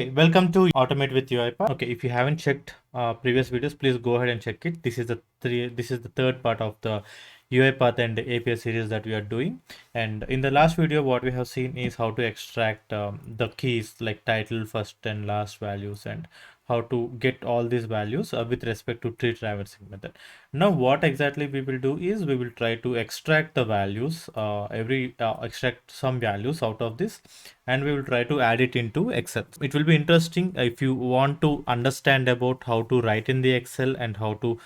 Okay, welcome to Automate with UiPath. Okay, if you haven't checked previous videos, please go ahead and check it. This is the third part of the UiPath and the API series that we are doing. And in the last video, what we have seen is how to extract the keys like title, first and last values, and how to get all these values with respect to tree traversing method. Now, what exactly we will do is we will try to extract the values, extract some values out of this, and we will try to add it into Excel. It will be interesting if you want to understand about how to write in the Excel and how to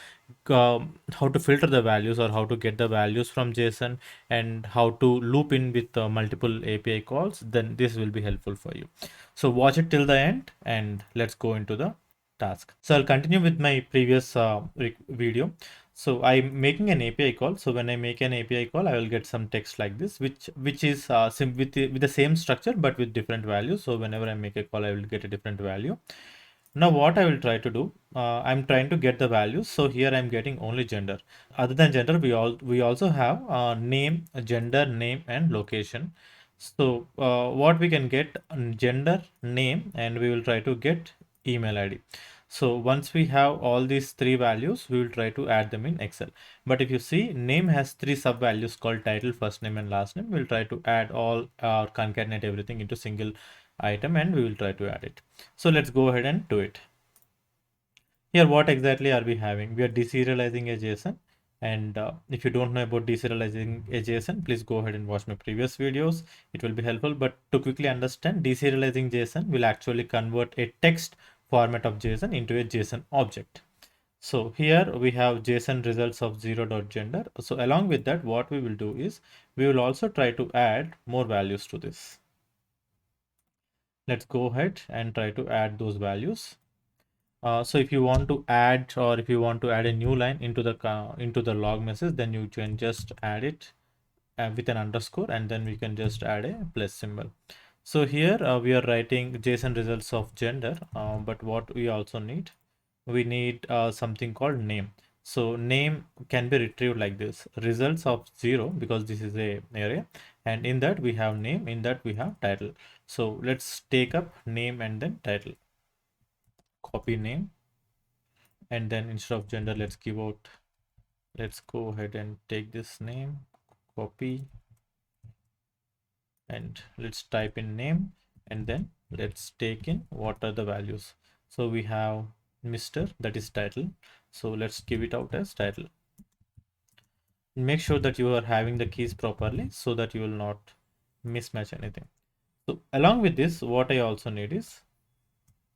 filter the values or how to get the values from JSON and how to loop in with multiple API calls, then this will be helpful for you. So watch it till the end and let's go into the task. So I'll continue with my previous video. So I'm making an API call. So when I make an API call, I will get some text like this, which is with the same structure but with different values. So whenever I make a call, I will get a different value. Now what I will try to do, I'm trying to get the values. So here I'm getting only gender. Other than gender, we also have name, gender, name, and location. So what we can get gender, name, and we will try to get email ID. So once we have all these three values, we will try to add them in Excel. But if you see, name has three sub values called title, first name, and last name. We'll try to add all concatenate everything into single item and we will try to add it. So let's go ahead and do it. Here, what exactly are we having? We are deserializing a JSON. And if you don't know about deserializing a JSON, please go ahead and watch my previous videos. It will be helpful. But to quickly understand, deserializing JSON will actually convert a text format of JSON into a JSON object. So here we have JSON results of 0.gender. So along with that, what we will do is we will also try to add more values to this. Let's go ahead and try to add those values. So if you want to add or if you want to add a new line into the log message, then you can just add it with an underscore and then we can just add a plus symbol. So here we are writing JSON results of gender, but what we also need, we need something called name. So name can be retrieved like this, results of 0, because this is a array, and in that we have name, in that we have title. So let's take up name and then title. Copy name, and then instead of gender, let's go ahead and take this name, copy, and let's type in name, and then let's take in what are the values. So we have Mr., that is title. So let's give it out as title. Make sure that you are having the keys properly so that you will not mismatch anything. So along with this, what I also need is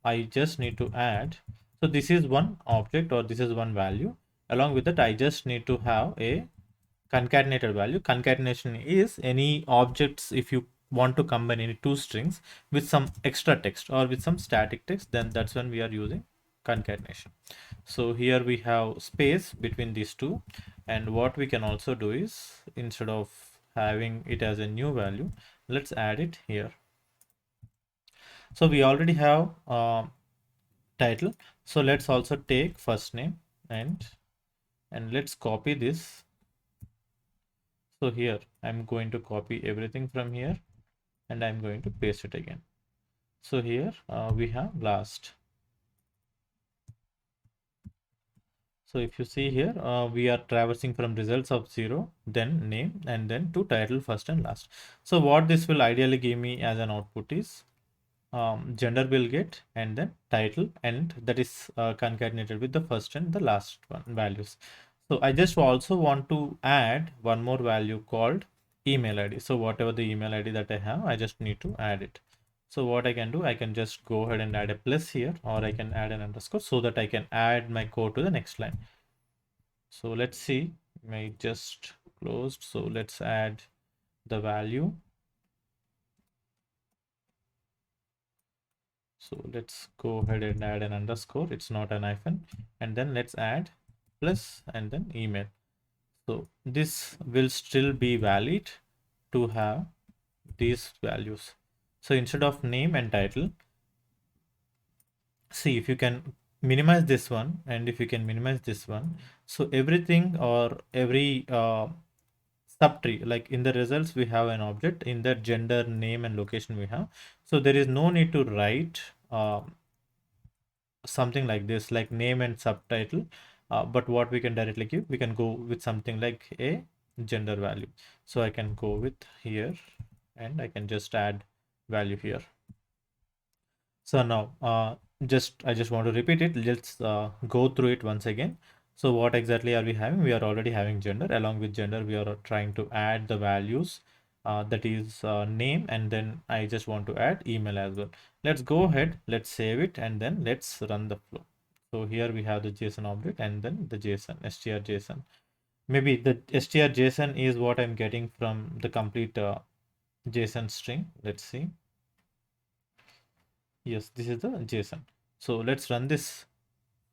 I just need to add, so this is one object or this is one value. Along with that, I just need to have a concatenated value. Concatenation is any objects, if you want to combine any two strings with some extra text or with some static text, then that's when we are using concatenation. So here we have space between these two, and what we can also do is, instead of having it as a new value, let's add it here. So we already have title, so let's also take first name and let's copy this. So here I'm going to copy everything from here and I'm going to paste it again. So here we have last. So if you see here, we are traversing from results of 0, then name, and then to title, first and last. So what this will ideally give me as an output is gender will get, and then title, and that is concatenated with the first and the last one values. So I just also want to add one more value called email ID. So whatever the email ID that I have, I just need to add it. So what I can do, I can just go ahead and add a plus here, or I can add an underscore so that I can add my code to the next line. So let's see, I just closed. So let's add the value. So let's go ahead and add an underscore. It's not an hyphen. And then let's add plus and then email. So this will still be valid to have these values. So instead of name and title, see if you can minimize this one and if you can minimize this one. So everything or every subtree, like in the results we have an object, in that gender, name, and location we have. So there is no need to write something like this, like name and subtitle. But what we can directly give, we can go with something like a gender value. So I can go with here and I can just add value here. So now I just want to repeat it. Let's go through it once again. So what exactly are we having? We are already having gender. Along with gender, we are trying to add the values, that is name, and then I just want to add email as well. Let's go ahead, let's save it, and then let's run the flow. So here we have the JSON object and then the JSON, str JSON. Maybe the str JSON is what I'm getting from the complete JSON string. Let's see. Yes, this is the JSON. So let's run this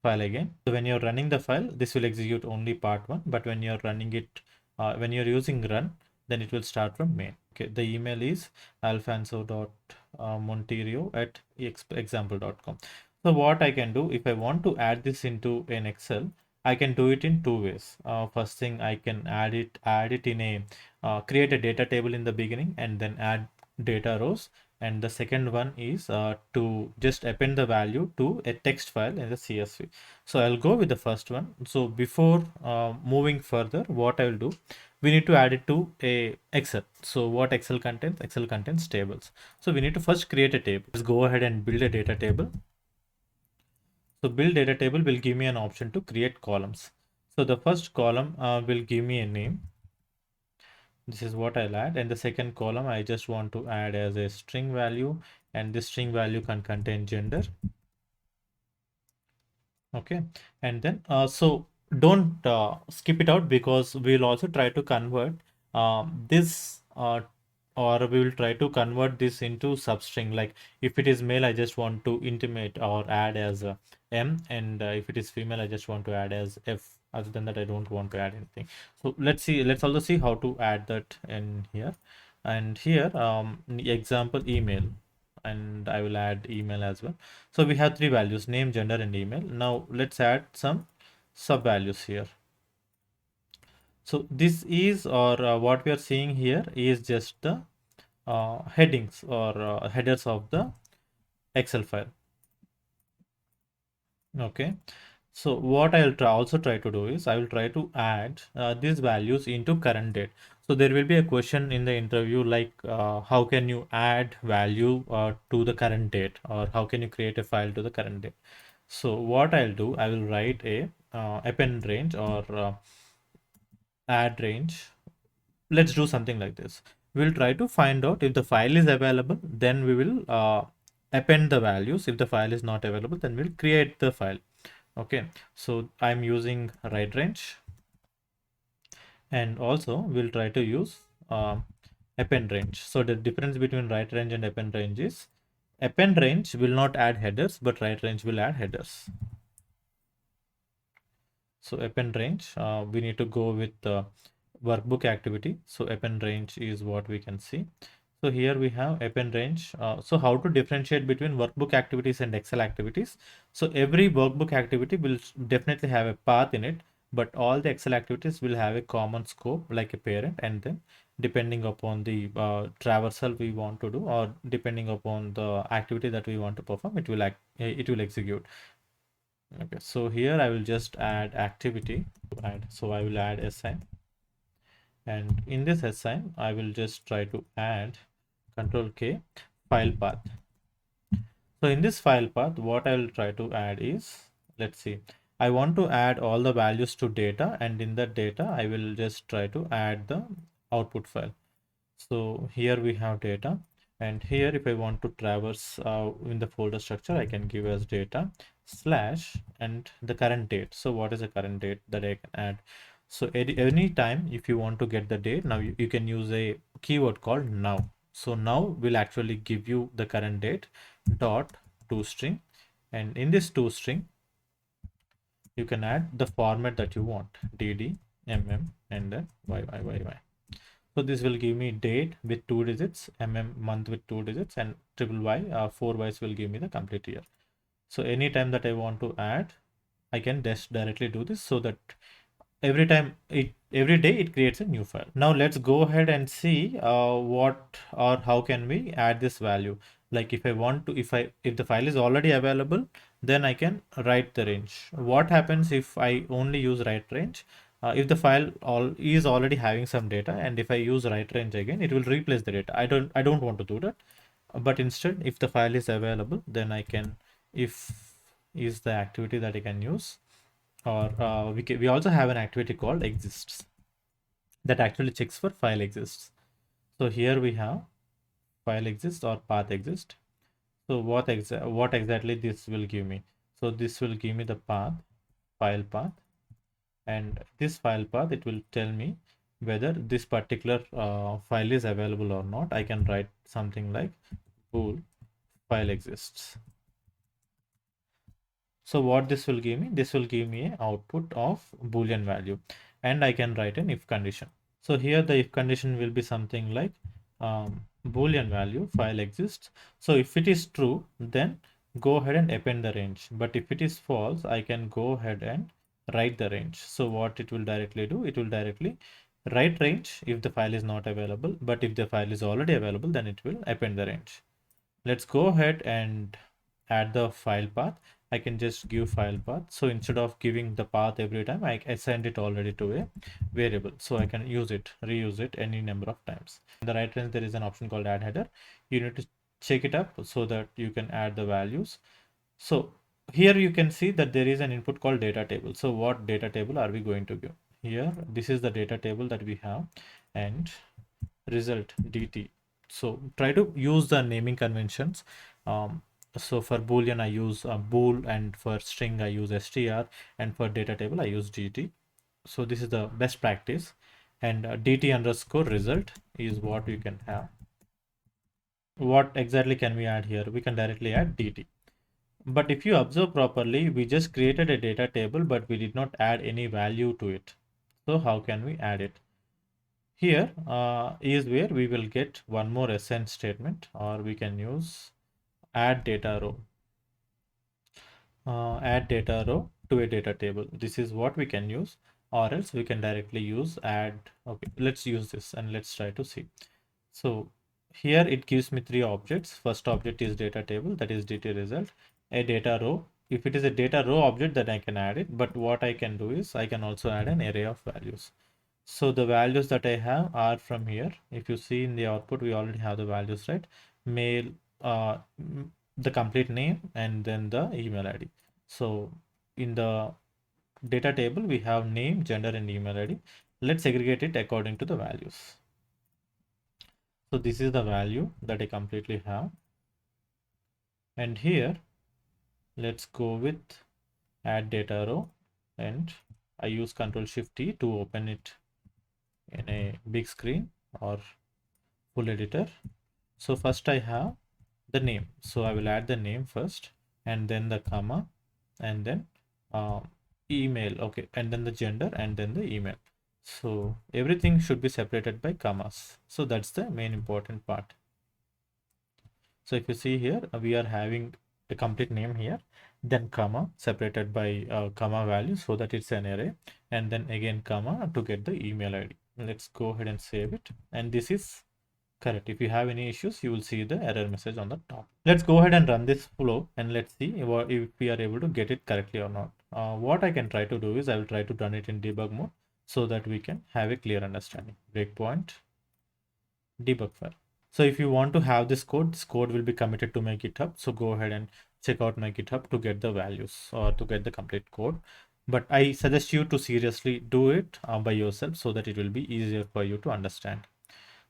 file again. So when you're running the file, this will execute only part one, but when you're running it, when you're using run, then it will start from main. Okay, the email is alfonso.monterio@example.com. So what I can do, if I want to add this into an Excel, I can do it in two ways. First thing, I can add it in a create a data table in the beginning and then add data rows. And the second one is to just append the value to a text file in the CSV. So I'll go with the first one. So before moving further, what I will do, we need to add it to a Excel. So what Excel contains? Excel contains tables. So we need to first create a table. Let's go ahead and build a data table. So build data table will give me an option to create columns. So the first column will give me a name. This is what I'll add, and the second column I just want to add as a string value, and this string value can contain gender. Okay, and then so don't skip it out, because we'll also try to convert this or we will try to convert this into substring. Like if it is male, I just want to intimate or add as a M, and if it is female, I just want to add as F. Other than that, I don't want to add anything. So let's also see how to add that in here. And here example email, and I will add email as well. So we have three values: name, gender, and email. Now let's add some sub values here. So this is, or what we are seeing here is just the headings or headers of the Excel file. Okay. So what I'll also try to do is I will try to add these values into current date. So there will be a question in the interview like how can you add value to the current date, or how can you create a file to the current date. So what I'll do, I will write a append range or add range. Let's do something like this. We'll try to find out if the file is available, then we will append the values. If the file is not available, then we'll create the file. Okay, so I'm using write range, and also we'll try to use append range. So the difference between write range and append range is append range will not add headers, but write range will add headers. So append range, we need to go with the workbook activity. So append range is what we can see. So here we have append range. So how to differentiate between workbook activities and Excel activities? So every workbook activity will definitely have a path in it, but all the Excel activities will have a common scope like a parent, and then depending upon the traversal we want to do, or depending upon the activity that we want to perform, it will execute. Okay, so here I will just add activity to add. So I will add assign, and in this assign I will just try to add control K file path. So in this file path, what I will try to add is, let's see, I want to add all the values to data, and in that data I will just try to add the output file. So here we have data, and here if I want to traverse in the folder structure, I can give as data slash and the current date. So what is the current date that I can add? So any time if you want to get the date, now you can use a keyword called now. So now will actually give you the current date dot toString, and in this toString you can add the format that you want, dd, and then yy. So this will give me date with 2 digits, month with 2 digits, and triple y, 4 y's will give me the complete year. So anytime that I want to add, I can just directly do this, so that every day it creates a new file. Now let's go ahead and see what or how can we add this value. Like if I want to, if the file is already available, then I can write the range. What happens if I only use write range? If the file is already having some data, and if I use write range again, it will replace the data. I don't want to do that. But instead, if the file is available, then I can, if is the activity that I can use, or we also have an activity called exists that actually checks for file exists. So here we have file exists or path exists. So what exactly this will give me? So this will give me the path, file path, and this file path, it will tell me whether this particular file is available or not. I can write something like bool file exists. So what this will give me? This will give me an output of Boolean value, and I can write an if condition. So here the if condition will be something like Boolean value file exists. So if it is true, then go ahead and append the range. But if it is false, I can go ahead and write the range. So what it will directly do? It will directly write range if the file is not available. But if the file is already available, then it will append the range. Let's go ahead and add the file path. I can just give file path. So instead of giving the path every time, I assigned it already to a variable. So I can use it, reuse it any number of times. In the right range, there is an option called add header. You need to check it up so that you can add the values. So here you can see that there is an input called data table. So what data table are we going to give? Here, this is the data table that we have, and result dt. So try to use the naming conventions. So for boolean I use bool, and for string I use str, and for data table I use dt. So this is the best practice, and dt underscore result is what you can have. What exactly can we add here? We can directly add dt. But if you observe properly, we just created a data table, but we did not add any value to it. So how can we add it? Here is where we will get one more ascend statement, or we can use add data row. Add data row to a data table. This is what we can use, or else we can directly use add. Okay, let's use this and let's try to see. So here it gives me three objects. First object is data table, that is dt result. A data row. If it is a data row object, then I can add it. But what I can do is I can also add an array of values. So the values that I have are from here. If you see in the output, we already have the values, right? Mail, the complete name, and then the email ID. So in the data table, we have name, gender, and email ID. Let's segregate it according to the values. So this is the value that I completely have. And here, let's go with add data row, and I use Ctrl Shift T to open it in a big screen or full editor. So first I have the name. So I will add the name first, and then the comma, and then uh, email. Okay, and then the gender, and then the email. So everything should be separated by commas. So that's the main important part. So if you see here, we are having a complete name here, then comma separated by comma value so that it's an array, and then again comma to get the email ID. Let's go ahead and save it. And this is correct. If you have any issues, you will see the error message on the top. Let's go ahead and run this flow and let's see if we are able to get it correctly or not. What I can try to do is I will try to run it in debug mode so that we can have a clear understanding. Breakpoint, debug file. So if you want to have this code will be committed to my GitHub. So go ahead and check out my GitHub to get the values or to get the complete code. But I suggest you to seriously do it by yourself so that it will be easier for you to understand.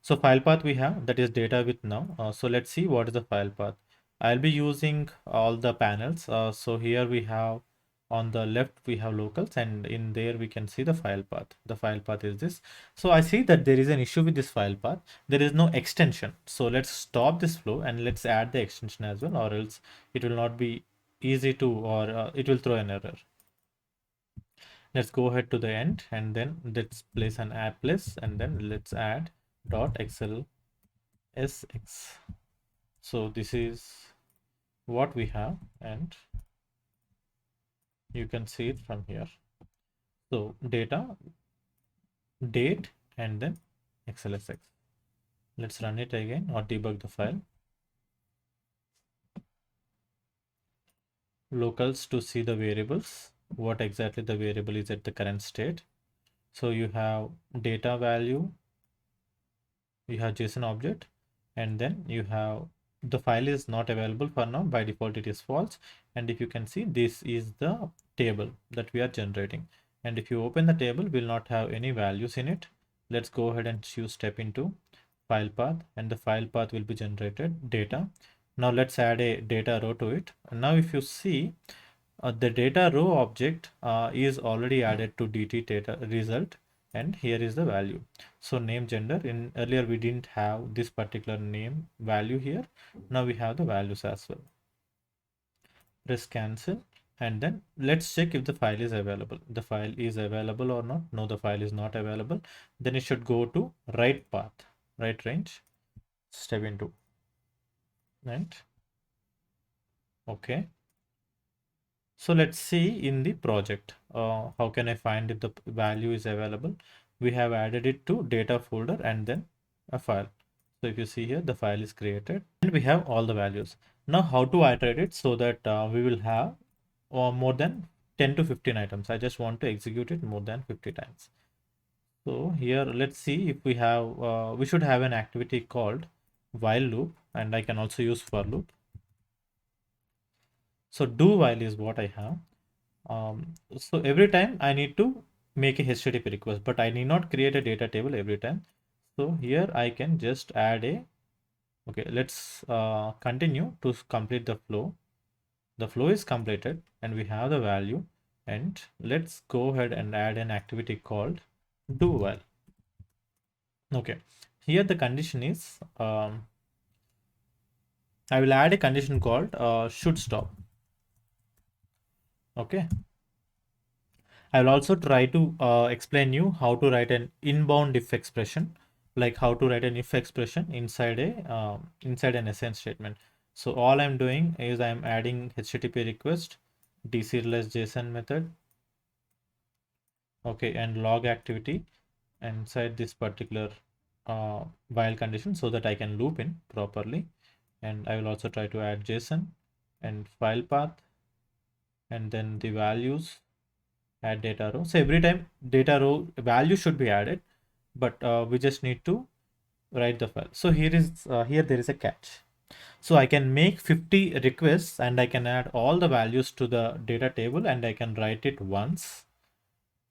So file path we have, that is data with now. So let's see what is the file path. I'll be using all the panels. So here we have on the left we have locals, and in there we can see the file path. The file path is this. So I see that there is an issue with this file path. There is no extension. So let's stop this flow and let's add the extension as well, or else it will not be easy to, or it will throw an error. Let's go ahead to the end, and then let's place an add place, and then let's add dot xl sx. So this is what we have, and you can see it from here. So data, date, and then xlsx. Let's run it again or debug the file. locals to see the variables, what exactly the variable is at the current state. So you have data value, you have JSON object, and then you have the file is not available for now. By default it is false. And if you can see, this is the table that we are generating, and if you open the table, will not have any values in it. Let's go ahead and choose step into file path, and the file path will be generated data. Now let's add a data row to it. And now if you see, the data row object is already added to dt data result, and here is the value. So name, gender, in earlier we didn't have this particular name value here. Now we have the values as well. Press cancel, and then let's check if the file is available. The file is available or not. No, the file is not available. Then it should go to right path, right range, step into, and okay. So let's see in the project, how can I find if the value is available. We have added it to data folder and then a file. So if you see here, the file is created and we have all the values. Now how to iterate it so that we will have more than 10 to 15 items. I just want to execute it more than 50 times. So here, let's see if we have, we should have an activity called while loop, and I can also use for loop. So do while is what I have. So every time I need to make a HTTP request, but I need not create a data table every time. So here I can just add a, okay, let's continue to complete the flow. The flow is completed and we have the value, and let's go ahead and add an activity called do while. Okay, here the condition is, I will add a condition called should stop. Okay, I will also try to explain you how to write an inbound if expression, like how to write an if expression inside a inside an assign statement. So all I'm doing is I'm adding HTTP request, deserialize JSON method, okay, and log activity inside this particular while condition so that I can loop in properly. And I will also try to add JSON and file path, and then the values, add data row. So every time data row value should be added, but we just need to write the file. So here is here there is a catch. So I can make 50 requests and I can add all the values to the data table and I can write it once.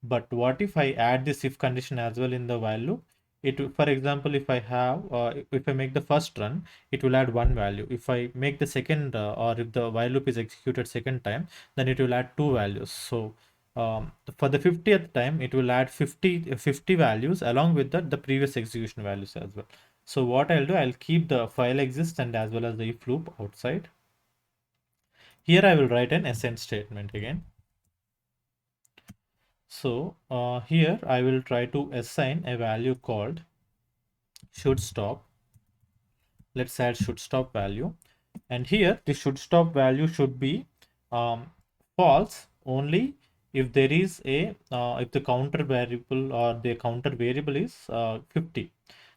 But what if I add this if condition as well in the while loop? It will, for example, if I have, if I make the first run, it will add one value. If I make the second, or if the while loop is executed second time, then it will add two values. So for the 50th time, it will add 50 values along with the previous execution values as well. So what I'll do, I'll keep the file exist and as well as the if loop outside. Here I will write an ascend statement again. So here I will try to assign a value called should stop. Let's add should stop value, and here the should stop value should be false only if there is a if the counter variable or the counter variable is 50.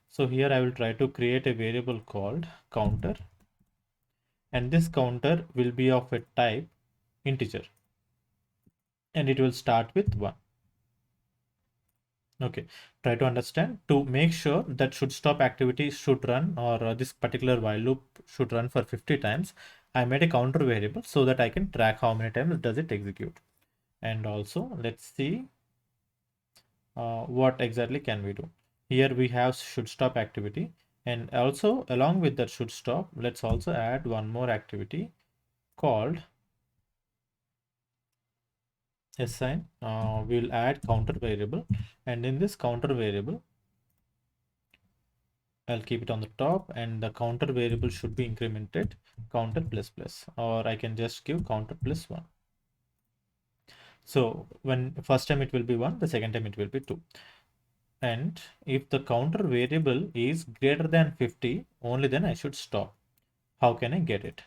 So here I will try to create a variable called counter, and this counter will be of a type integer and it will start with 1. Okay, try to understand. To make sure that should stop activity should run, or this particular while loop should run for 50 times, I made a counter variable so that I can track how many times does it execute. And also let's see what exactly can we do. Here we have should stop activity, and also along with that should stop, let's also add one more activity called assign. We'll add counter variable, and in this counter variable I'll keep it on the top, and the counter variable should be incremented counter plus plus, or I can just give counter plus 1. So when first time it will be 1, the second time it will be 2. And if the counter variable is greater than 50, only then I should stop. How can I get it?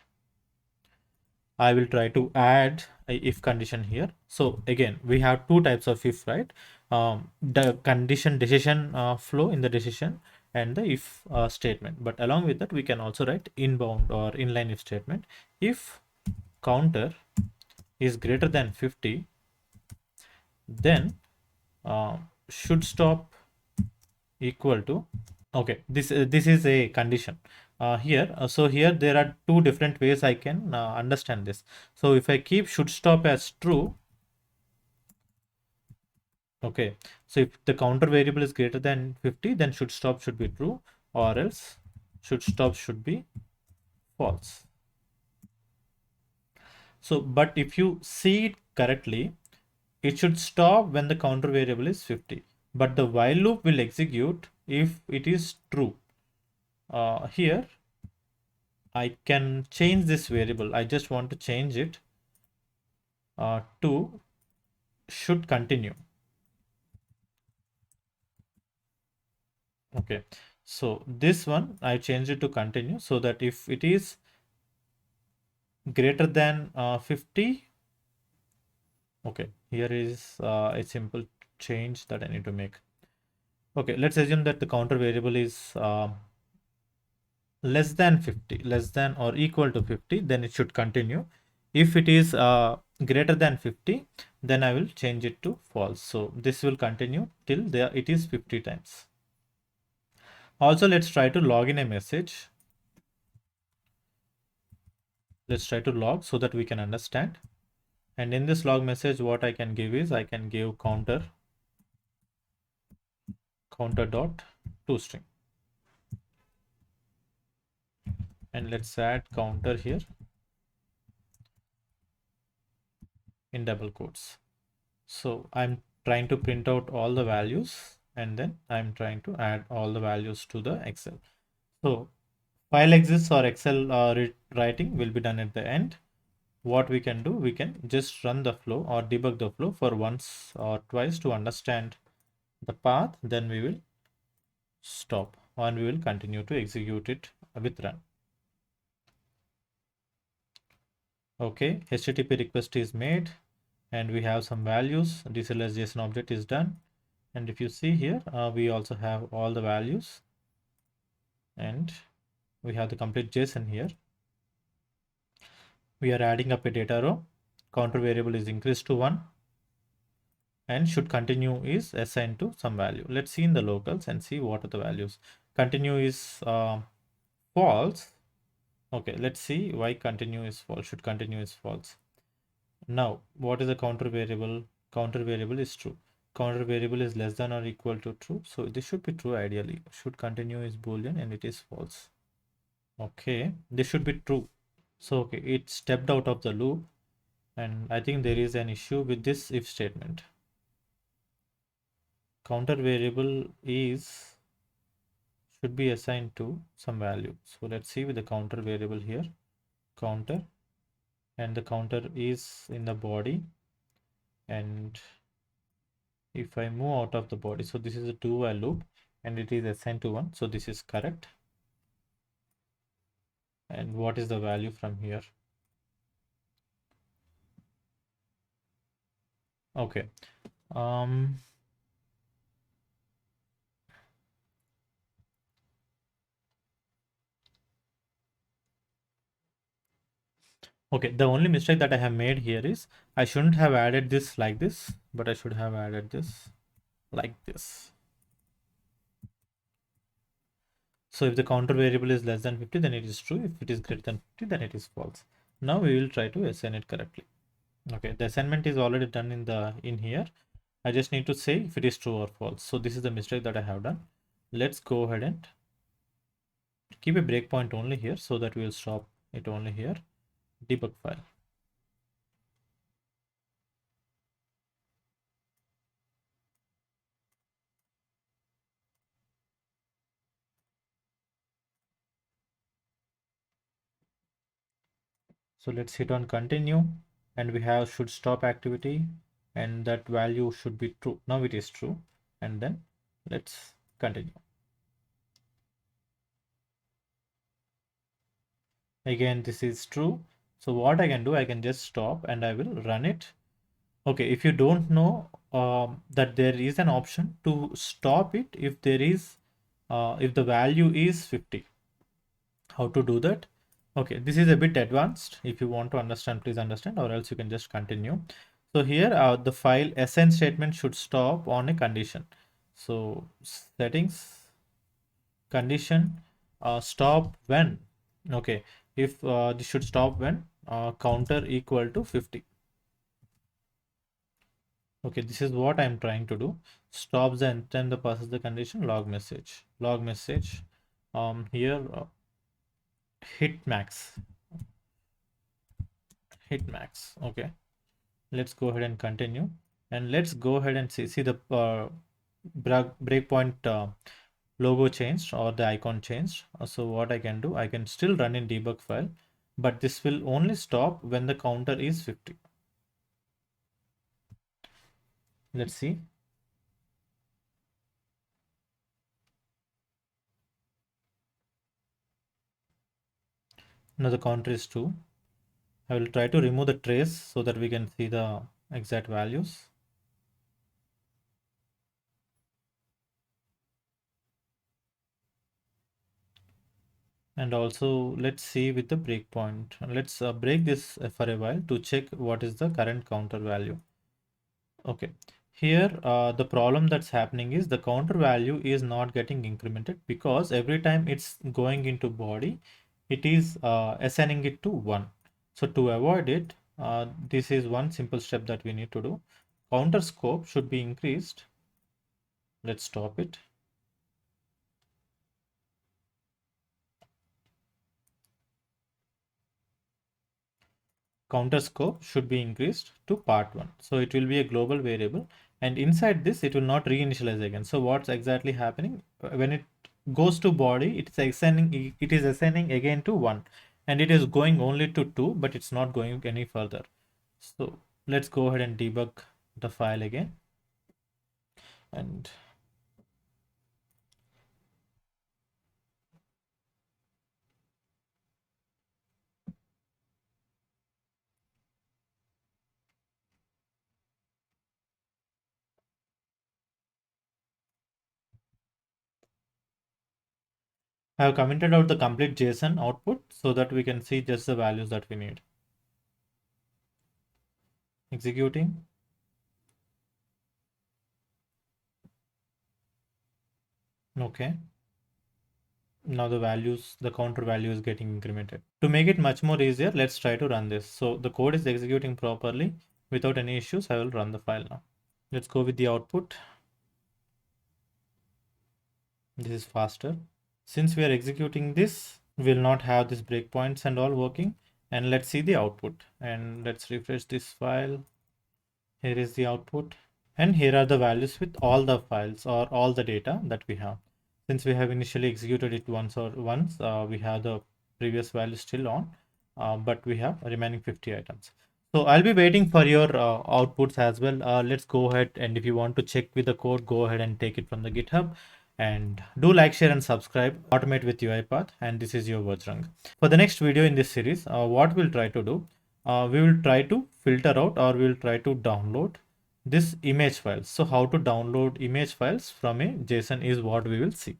I will try to add a if condition here. So again, we have two types of if, right? The condition decision flow in the decision and the if statement. But along with that, we can also write inbound or inline if statement. If counter is greater than 50, then uh, should stop equal to, okay, this is a condition here. So here there are two different ways I can understand this. So if I keep should stop as true, okay, so if the counter variable is greater than 50, then should stop should be true, or else should stop should be false. So but if you see it correctly, it should stop when the counter variable is 50, but the while loop will execute if it is true. Here I can change this variable. I just want to change it to should continue. Okay, so this one I changed it to continue, so that if it is greater than 50, okay, here is a simple change that I need to make. Okay, let's assume that the counter variable is less than 50, less than or equal to 50, then it should continue. If it is greater than 50, then I will change it to false. So this will continue till there it is 50 times. Also, let's try to log in a message. Let's try to log so that we can understand. And in this log message, what I can give is I can give counter dot toString, and let's add counter here in double quotes. So I'm trying to print out all the values, and then I'm trying to add all the values to the Excel. So file exists or Excel writing will be done at the end. What we can do, we can just run the flow or debug the flow for once or twice to understand the path, then we will stop and we will continue to execute it with run. Okay, HTTP request is made and we have some values. Deserialized JSON object is done, and if you see here, we also have all the values and we have the complete JSON here. We are adding up a data row. Counter variable is increased to 1 and should continue is assigned to some value. Let's see in the locals and see what are the values. Continue is false. Okay, let's see why continue is false. Should continue is false. Now, what is the counter variable? Counter variable is true. Counter variable is less than or equal to true. So this should be true ideally. Should continue is boolean and it is false. Okay, this should be true. So okay, it stepped out of the loop, and I think there is an issue with this if statement. Counter variable is should be assigned to some value. So let's see with the counter variable here, counter, and the counter is in the body, and if I move out of the body, so this is a do while loop and it is assigned to 1, so this is correct. And what is the value from here? Okay, okay, the only mistake that I have made here is I shouldn't have added this like this, but I should have added this like this. So if the counter variable is less than 50, then it is true. If it is greater than 50, then it is false. Now we will try to assign it correctly. Okay, the assignment is already done in here. I just need to say if it is true or false. So this is the mistake that I have done. Let's go ahead and keep a breakpoint only here so that we will stop it only here. Debug file. So let's hit on continue, and we have should stop activity, and that value should be true. Now it is true, and then let's continue. Again, this is true. So what I can do, I can just stop and I will run it. Okay, if you don't know that there is an option to stop it if there is if the value is 50. How to do that? Okay, this is a bit advanced. If you want to understand, please understand, or else you can just continue. So here, the file sn statement should stop on a condition. So settings condition stop when. Okay, if this should stop when counter equal to 50. Okay, this is what I'm trying to do. Stops the intent, the passes the condition, log message. Log message. Here hit max. Hit max. Okay. Let's go ahead and continue. And let's go ahead and see the breakpoint logo changed or the icon changed. So what I can do, I can still run in debug file, but this will only stop when the counter is 50. Let's see. Now the counter is 2. I will try to remove the trace so that we can see the exact values. And also let's see with the breakpoint. Let's break this for a while to check what is the current counter value. Okay, here the problem that's happening is the counter value is not getting incremented because every time it's going into body, it is assigning it to 1. So to avoid it, this is one simple step that we need to do. Counter scope should be increased. Let's stop it. Counter scope should be increased to part1. So it will be a global variable, and inside this it will not reinitialize again. So what's exactly happening when it goes to body, it is assigning again to 1, and it is going only to 2, but it's not going any further. So let's go ahead and debug the file again. And I have commented out the complete JSON output so that we can see just the values that we need. Executing. Okay. Now the counter value is getting incremented. To make it much more easier, let's try to run this. So the code is executing properly without any issues. I will run the file now. Let's go with the output. This is faster. Since we are executing this, we'll not have these breakpoints and all working. And let's see the output. And let's refresh this file. Here is the output. And here are the values with all the files or all the data that we have. Since we have initially executed it once, we have the previous value still on, but we have remaining 50 items. So I'll be waiting for your outputs as well. Let's go ahead, and if you want to check with the code, go ahead and take it from the GitHub. And do like, share, and subscribe. Automate with UiPath. And this is your Vajrang. For the next video in this series, what we'll try to do, we will try to filter out, or we'll try to download this image files. So how to download image files from a JSON is what we will see.